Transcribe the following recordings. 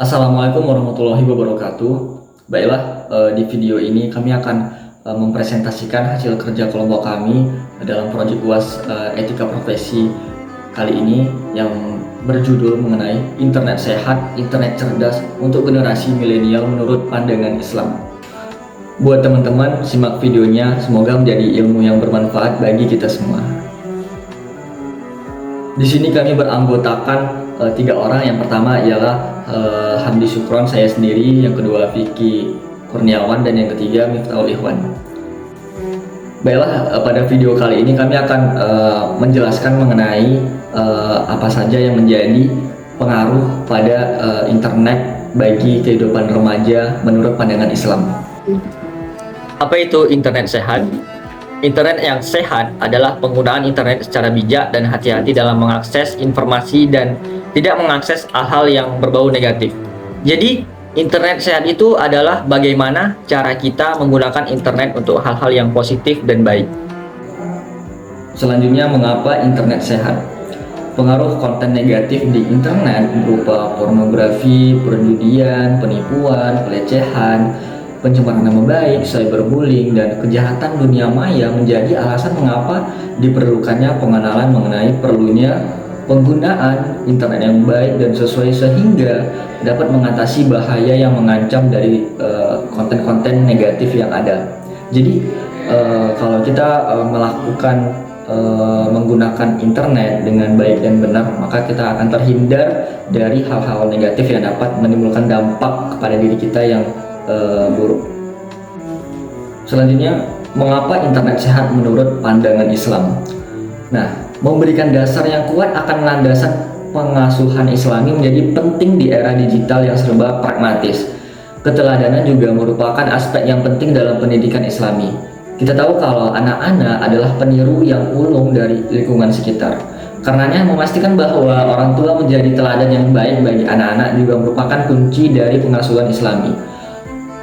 Assalamualaikum warahmatullahi wabarakatuh. Baiklah, di video ini kami akan mempresentasikan hasil kerja kelompok kami dalam proyek UAS Etika Profesi kali ini yang berjudul mengenai internet sehat, internet cerdas untuk generasi milenial menurut pandangan Islam. Buat teman-teman, simak videonya, semoga menjadi ilmu yang bermanfaat bagi kita semua. Di sini kami beranggotakan 3 orang. Yang pertama ialah Hamdi Sukron, saya sendiri. Yang kedua Vicky Kurniawan, dan yang ketiga Miftahul Ikhwan. Baiklah, pada video kali ini kami akan menjelaskan mengenai apa saja yang menjadi pengaruh pada internet bagi kehidupan remaja menurut pandangan Islam. Apa itu internet sehat? Internet yang sehat adalah penggunaan internet secara bijak dan hati-hati dalam mengakses informasi dan tidak mengakses hal-hal yang berbau negatif. Jadi, internet sehat itu adalah bagaimana cara kita menggunakan internet untuk hal-hal yang positif dan baik. Selanjutnya, mengapa internet sehat? Pengaruh konten negatif di internet berupa pornografi, perjudian, penipuan, pelecehan, pencemaran nama baik, cyberbullying, dan kejahatan dunia maya menjadi alasan mengapa diperlukannya pengenalan mengenai perlunya penggunaan internet yang baik dan sesuai sehingga dapat mengatasi bahaya yang mengancam dari konten-konten negatif yang ada. Jadi kalau kita melakukan menggunakan internet dengan baik dan benar, maka kita akan terhindar dari hal-hal negatif yang dapat menimbulkan dampak kepada diri kita yang buruk. Selanjutnya, mengapa internet sehat menurut pandangan Islam? Nah, memberikan dasar yang kuat akan landasan pengasuhan Islami menjadi penting di era digital yang serba pragmatis. Keteladanan juga merupakan aspek yang penting dalam pendidikan Islami. Kita tahu kalau anak-anak adalah peniru yang ulung dari lingkungan sekitar. Karenanya memastikan bahwa orang tua menjadi teladan yang baik bagi anak-anak juga merupakan kunci dari pengasuhan Islami.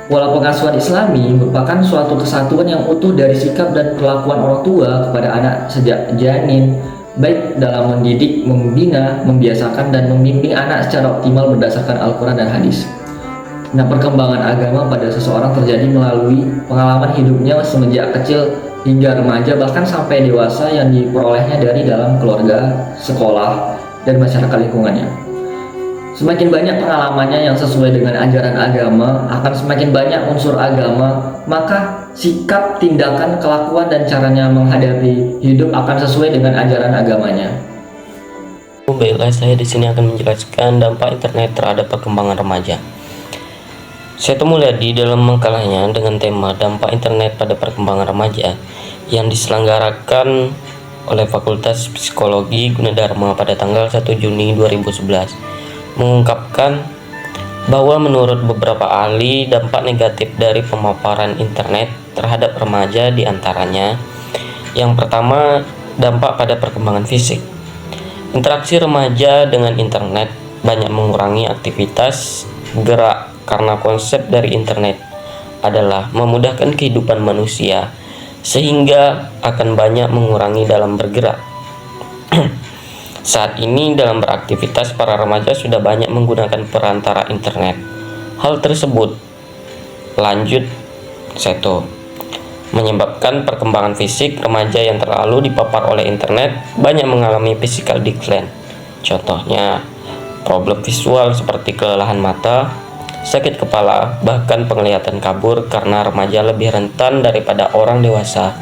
Pola pengasuhan Islami merupakan suatu kesatuan yang utuh dari sikap dan perlakuan orang tua kepada anak sejak janin, baik dalam mendidik, membina, membiasakan, dan membimbing anak secara optimal berdasarkan Al-Quran dan hadis. Nah, perkembangan agama pada seseorang terjadi melalui pengalaman hidupnya semenjak kecil hingga remaja, bahkan sampai dewasa, yang diperolehnya dari dalam keluarga, sekolah, dan masyarakat lingkungannya. Semakin banyak pengalamannya yang sesuai dengan ajaran agama, akan semakin banyak unsur agama, maka sikap, tindakan, kelakuan, dan caranya menghadapi hidup akan sesuai dengan ajaran agamanya. Baiklah, saya di sini akan menjelaskan dampak internet terhadap perkembangan remaja. Saya Mulyadi dalam makalannya dengan tema dampak internet pada perkembangan remaja yang diselenggarakan oleh Fakultas Psikologi Gunadarma pada tanggal 1 Juni 2011. Mengungkapkan bahwa menurut beberapa ahli, dampak negatif dari pemaparan internet terhadap remaja diantaranya: yang pertama, dampak pada perkembangan fisik. Interaksi remaja dengan internet banyak mengurangi aktivitas gerak karena konsep dari internet adalah memudahkan kehidupan manusia sehingga akan banyak mengurangi dalam bergerak. Saat ini dalam beraktivitas para remaja sudah banyak menggunakan perantara internet. Hal tersebut lanjut satu menyebabkan perkembangan fisik remaja yang terlalu dipapar oleh internet banyak mengalami physical decline. Contohnya problem visual seperti kelelahan mata, sakit kepala, bahkan penglihatan kabur karena remaja lebih rentan daripada orang dewasa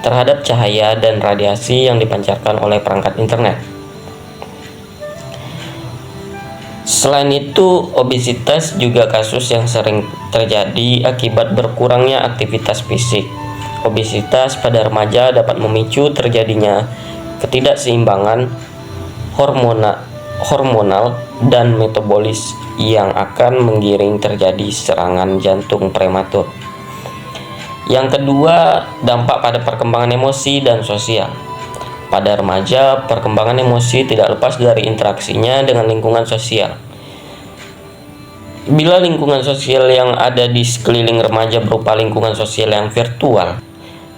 terhadap cahaya dan radiasi yang dipancarkan oleh perangkat internet. Selain itu, obesitas juga kasus yang sering terjadi akibat berkurangnya aktivitas fisik. Obesitas pada remaja dapat memicu terjadinya ketidakseimbangan hormonal dan metabolis yang akan menggiring terjadi serangan jantung prematur. Yang kedua, dampak pada perkembangan emosi dan sosial. Pada remaja, perkembangan emosi tidak lepas dari interaksinya dengan lingkungan sosial. Bila lingkungan sosial yang ada di sekeliling remaja berupa lingkungan sosial yang virtual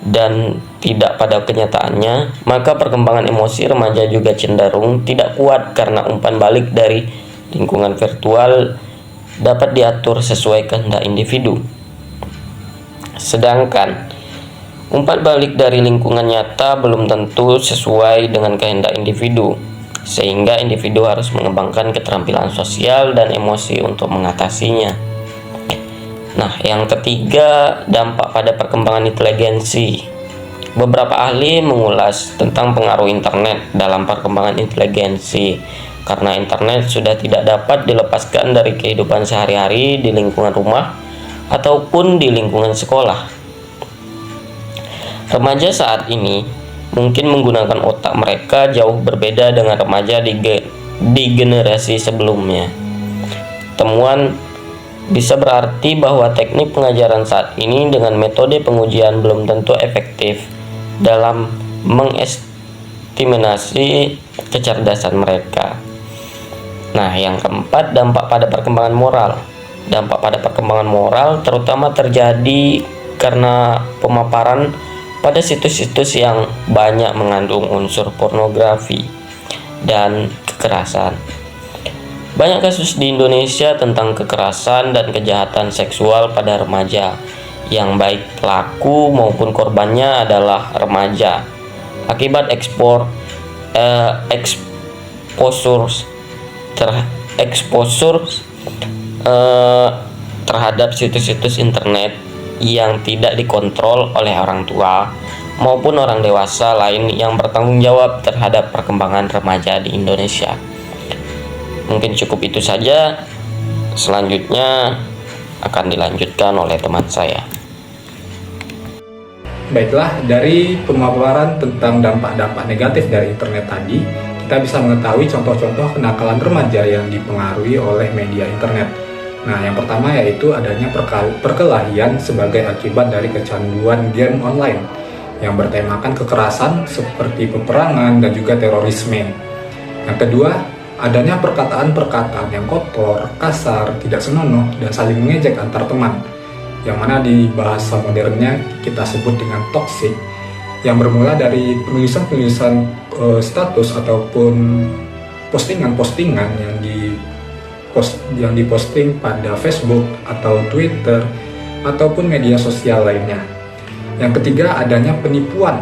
dan tidak pada kenyataannya, maka perkembangan emosi remaja juga cenderung tidak kuat karena umpan balik dari lingkungan virtual dapat diatur sesuai kehendak individu. Sedangkan umpan balik dari lingkungan nyata belum tentu sesuai dengan kehendak individu, sehingga individu harus mengembangkan keterampilan sosial dan emosi untuk mengatasinya. Nah, yang ketiga, dampak pada perkembangan inteligensi. Beberapa ahli mengulas tentang pengaruh internet dalam perkembangan inteligensi, karena internet sudah tidak dapat dilepaskan dari kehidupan sehari-hari di lingkungan rumah ataupun di lingkungan sekolah. Remaja saat ini mungkin menggunakan otak mereka jauh berbeda dengan remaja di generasi sebelumnya. Temuan bisa berarti bahwa teknik pengajaran saat ini dengan metode pengujian belum tentu efektif dalam mengestimasi kecerdasan mereka. Nah, yang keempat, dampak pada perkembangan moral. Dampak pada perkembangan moral terutama terjadi karena pemaparan pada situs-situs yang banyak mengandung unsur pornografi dan kekerasan. Banyak kasus di Indonesia tentang kekerasan dan kejahatan seksual pada remaja, yang baik pelaku maupun korbannya adalah remaja. Akibat exposure terhadap situs-situs internet yang tidak dikontrol oleh orang tua maupun orang dewasa lain yang bertanggung jawab terhadap perkembangan remaja di Indonesia. Mungkin cukup itu saja. Selanjutnya akan dilanjutkan oleh teman saya. Baiklah, dari pemaparan tentang dampak-dampak negatif dari internet tadi, kita bisa mengetahui contoh-contoh kenakalan remaja yang dipengaruhi oleh media internet. Nah, yang pertama yaitu adanya perkelahian sebagai akibat dari kecanduan game online yang bertemakan kekerasan seperti peperangan dan juga terorisme. Yang kedua, adanya perkataan-perkataan yang kotor, kasar, tidak senonoh, dan saling mengejek antar teman, yang mana di bahasa modernnya kita sebut dengan toksik, yang bermula dari penulisan-penulisan status ataupun postingan-postingan yang diposting pada Facebook atau Twitter ataupun media sosial lainnya. Yang ketiga, adanya penipuan.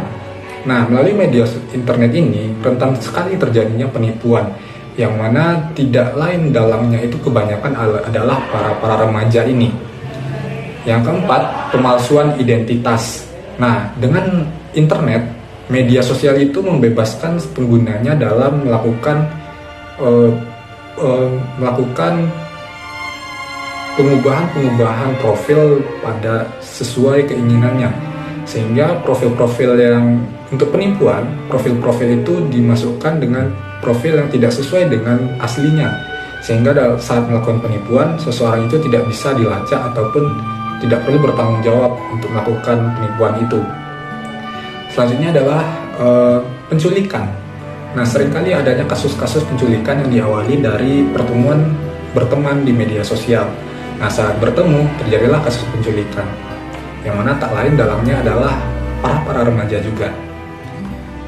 Nah, melalui media internet ini rentan sekali terjadinya penipuan, yang mana tidak lain dalangnya itu kebanyakan adalah para remaja ini. Yang keempat, pemalsuan identitas. Nah, dengan internet, media sosial itu membebaskan penggunanya dalam melakukan pengubahan profil pada sesuai keinginannya, sehingga profil-profil yang untuk penipuan, profil-profil itu dimasukkan dengan profil yang tidak sesuai dengan aslinya, sehingga saat melakukan penipuan, seseorang itu tidak bisa dilacak ataupun tidak perlu bertanggung jawab untuk melakukan penipuan itu. Selanjutnya adalah penculikan. Nah, seringkali adanya kasus-kasus penculikan yang diawali dari berteman di media sosial. Nah, saat bertemu terjadilah kasus penculikan, yang mana tak lain dalangnya adalah para remaja juga.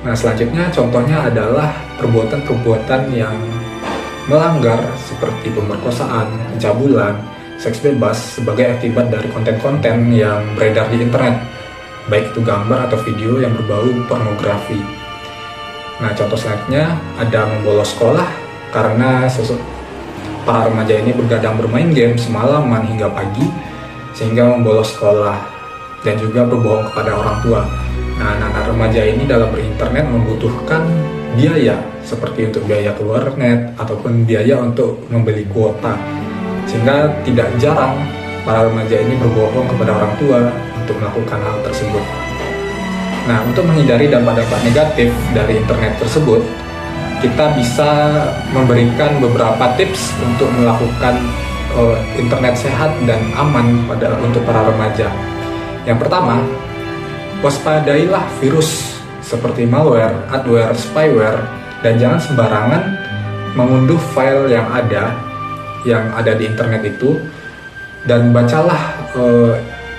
Nah, selanjutnya contohnya adalah perbuatan-perbuatan yang melanggar seperti pemerkosaan, pencabulan, seks bebas sebagai akibat dari konten-konten yang beredar di internet, baik itu gambar atau video yang berbau pornografi. Nah, contoh selanjutnya ada membolos sekolah karena para remaja ini bergadang bermain game semalaman hingga pagi sehingga membolos sekolah, dan juga berbohong kepada orang tua. Nah, anak-anak remaja ini dalam berinternet membutuhkan biaya seperti untuk biaya keluar net ataupun biaya untuk membeli kuota, sehingga tidak jarang para remaja ini berbohong kepada orang tua untuk melakukan hal tersebut. Nah, untuk menghindari dampak-dampak negatif dari internet tersebut, kita bisa memberikan beberapa tips untuk melakukan internet sehat dan aman untuk para remaja. Yang pertama, waspadailah virus seperti malware, adware, spyware, dan jangan sembarangan mengunduh file yang ada di internet itu, dan bacalah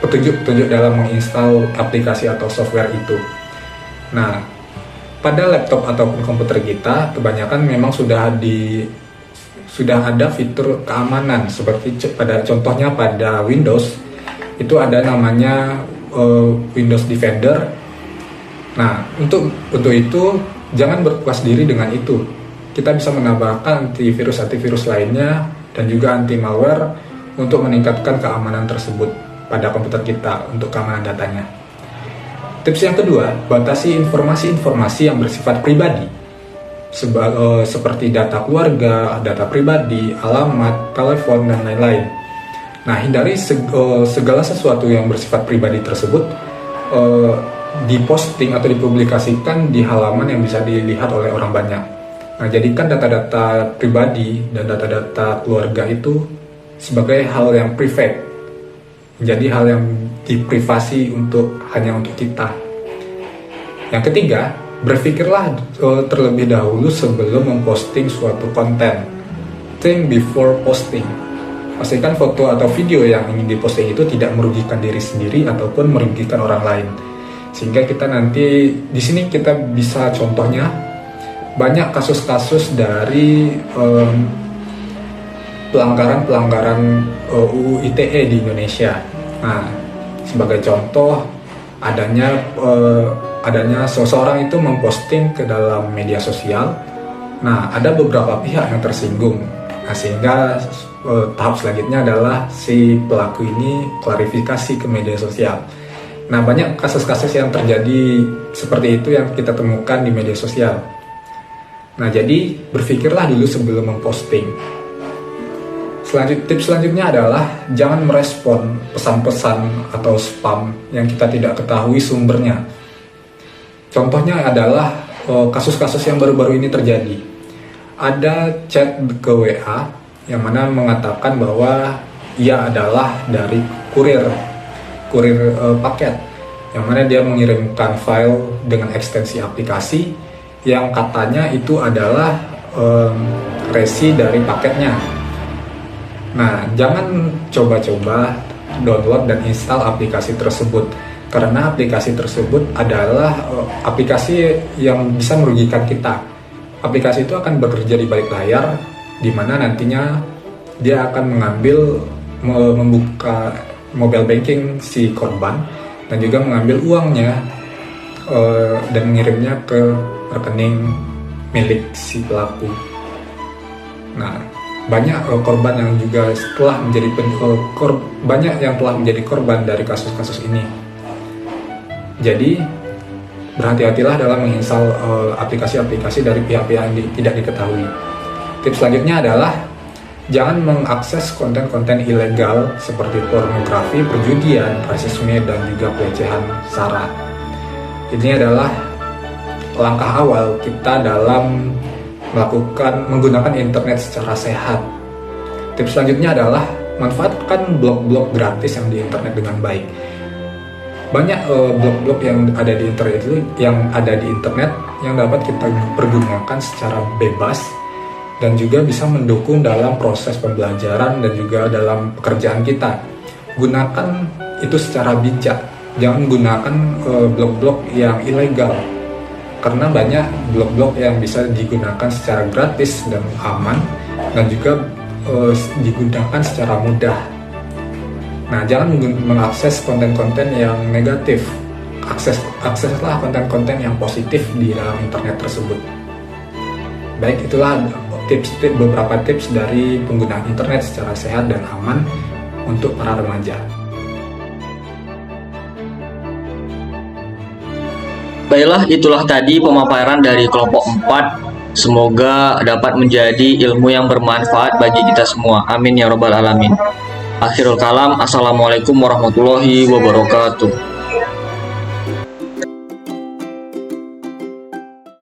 petunjuk-petunjuk dalam menginstal aplikasi atau software itu. Nah, pada laptop ataupun komputer kita kebanyakan memang sudah sudah ada fitur keamanan seperti contohnya pada Windows itu ada namanya Windows Defender. Nah, untuk itu jangan berpuas diri dengan itu. Kita bisa menambahkan antivirus lainnya dan juga anti malware untuk meningkatkan keamanan tersebut pada komputer kita untuk keamanan datanya. Tips yang kedua, batasi informasi-informasi yang bersifat pribadi seperti data keluarga, data pribadi, alamat, telepon, dan lain-lain. Nah, hindari segala sesuatu yang bersifat pribadi tersebut diposting atau dipublikasikan di halaman yang bisa dilihat oleh orang banyak. Nah, jadikan data-data pribadi dan data-data keluarga itu sebagai hal yang private, menjadi hal yang diprivasi hanya untuk kita. Yang ketiga, berpikirlah terlebih dahulu sebelum memposting suatu konten. Think before posting. Pastikan foto atau video yang ingin diposting itu tidak merugikan diri sendiri ataupun merugikan orang lain. Sehingga kita nanti di sini kita bisa contohnya banyak kasus-kasus dari pelanggaran UU ITE di Indonesia. Nah, sebagai contoh adanya seseorang itu memposting ke dalam media sosial. Nah, ada beberapa pihak yang tersinggung. Nah, sehingga tahap selanjutnya adalah si pelaku ini klarifikasi ke media sosial. Nah, banyak kasus-kasus yang terjadi seperti itu yang kita temukan di media sosial. Nah, jadi berpikirlah dulu sebelum memposting. Tips selanjutnya adalah jangan merespon pesan-pesan atau spam yang kita tidak ketahui sumbernya. Contohnya adalah kasus-kasus yang baru-baru ini terjadi. Ada chat ke WA yang mana mengatakan bahwa ia adalah dari kurir paket, yang mana dia mengirimkan file dengan ekstensi aplikasi yang katanya itu adalah resi dari paketnya. Nah, jangan coba-coba download dan install aplikasi tersebut, karena aplikasi tersebut adalah aplikasi yang bisa merugikan kita. Aplikasi itu akan bekerja di balik layar, di mana nantinya dia akan membuka mobile banking si korban dan juga mengambil uangnya dan mengirimnya ke rekening milik si pelaku. Nah, banyak korban yang juga banyak yang telah menjadi korban dari kasus-kasus ini. Jadi berhati-hatilah dalam menginstal aplikasi-aplikasi dari pihak-pihak yang tidak diketahui. Tips selanjutnya adalah jangan mengakses konten-konten ilegal seperti pornografi, perjudian, rasisme, dan juga pelecehan SARA. Ini adalah langkah awal kita dalam menggunakan internet secara sehat. Tips selanjutnya adalah manfaatkan blog-blog gratis yang di internet dengan baik. Banyak blog-blog yang ada di internet yang dapat kita pergunakan secara bebas dan juga bisa mendukung dalam proses pembelajaran dan juga dalam pekerjaan kita. Gunakan itu secara bijak. Jangan gunakan blog-blog yang ilegal, karena banyak blog-blog yang bisa digunakan secara gratis dan aman dan juga digunakan secara mudah. Nah, jangan mengakses konten-konten yang negatif. Akseslah konten-konten yang positif di dalam internet tersebut. Baik, itulah beberapa tips dari penggunaan internet secara sehat dan aman untuk para remaja. Baiklah, itulah tadi pemaparan dari kelompok 4. Semoga dapat menjadi ilmu yang bermanfaat bagi kita semua. Amin ya rabbal alamin. Akhirul kalam, assalamualaikum warahmatullahi wabarakatuh.